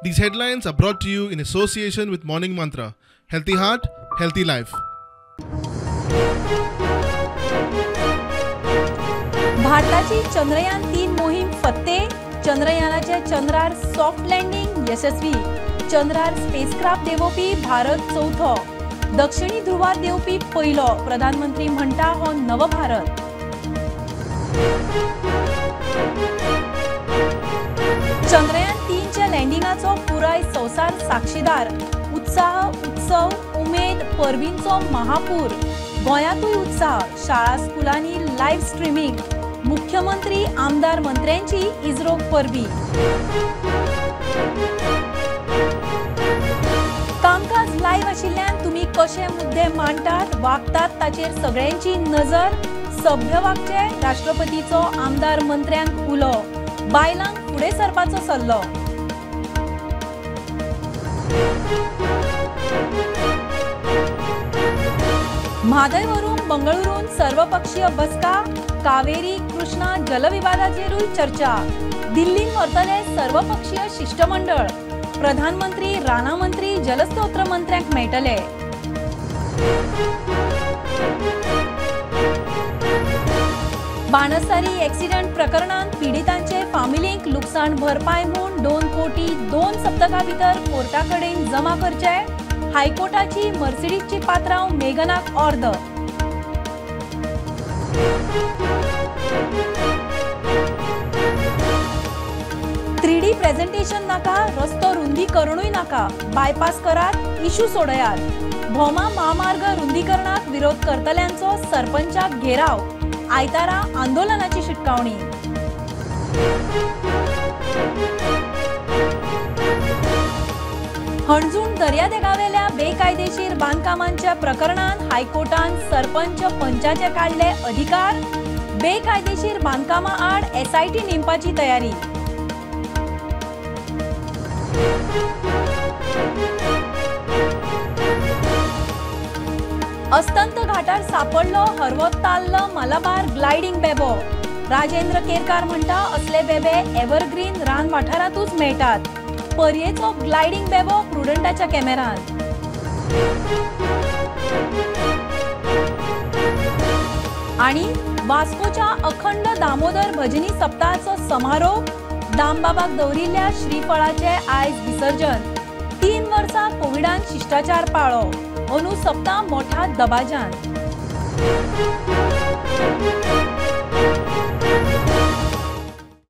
These headlines are brought to you in association with Morning Mantra. Healthy heart, healthy life. भारताची चंद्रयान-3 मोहीम फत्ते. चंद्रयानाचे चंद्रार soft landing यशस्वी. चंद्रार spacecraft देवोवपी Bharat चौथो. दक्षिणी ध्रुवार देवपी पयलो. प्रधानमंत्री म्हणटा हो नव भारत. चंद्रयान-3 च्या लँडिंगाचो पुराय संवसार साक्षीदार. उत्साह, उत्सव, उमेद, परबींचो महापूर. गोंयांतूय उत्साह. शाळा स्कुलांनी लायव्ह स्ट्रीमिंग. मुख्यमंत्री आमदार मंत्र्यांची इस्रोक परबी. कामकाज लायव्ह आशिल्ल्यान तुम्ही कशे मुद्दे मांडटात वागतात ताचेर सगळ्यांची नजर. सभ्य वागचे राष्ट्रपतीचो आमदार मंत्र्यांक उलो. बायलांक फुडें सरपाचो सल्लो. म्हादय व्हरून बंगळुरून सर्वपक्षीय बसका. कावेरी कृष्णा जलविवादाचेरूय चर्चा. दिल्लीन व्हरतले सर्वपक्षीय शिष्टमंडळ. प्रधानमंत्री राणा मंत्री जलस्त्रोत्र मंत्र्यांक मेळटले. बाणस्तारी एक्सिडेंट प्रकरणांत पिडितांचे फामिलींक लुकसाण भरपाय म्हूण 2 कोटी 2 सप्तकां भितर कोर्टा कडेन जमा करचे. हायकोर्टाची मर्सिडीजची पात्रांव मेगनाक अर्द. थ्रीडी प्रेझेंटेशन नाका. रस्तो रुंदीकरणूय नाका. बायपास करात. इशू सोडयात. भोमा महामार्ग रुंदीकरणाक विरोध करतल्यांचो सरपंचाक घेराव. आयतारा आंदोलनाची शिटकावणी. हणजूण दर्यादेगावेल्या बेकायदेशीर बांदकामांच्या प्रकरणात हायकोर्टान सरपंच पंचाचे काढले अधिकार. बेकायदेशीर बांदकामां आड SIT नेमपाची तयारी. अस्तंत घाटार सापडलो हरवताल्लो मलाबार ग्लायडिंग बेबो. राजेंद्र केरकार म्हणटा असले बेबे एव्हरग्रीन रान वाठारांतूच मेळटात. पर्येचो ग्लायडिंग बेबो प्रुडंटाच्या कॅमेरांत. आणि वास्कोच्या अखंड दामोदर भजनी सप्ताहाचो समारोप. दामबाबाक दवरिल्ल्या श्रीफळाचे आयज विसर्जन. 3 वर्सां कोविडान शिष्टाचार पाळ्ळो. अंदू सप्ताह मोठ्या दबाज्यान.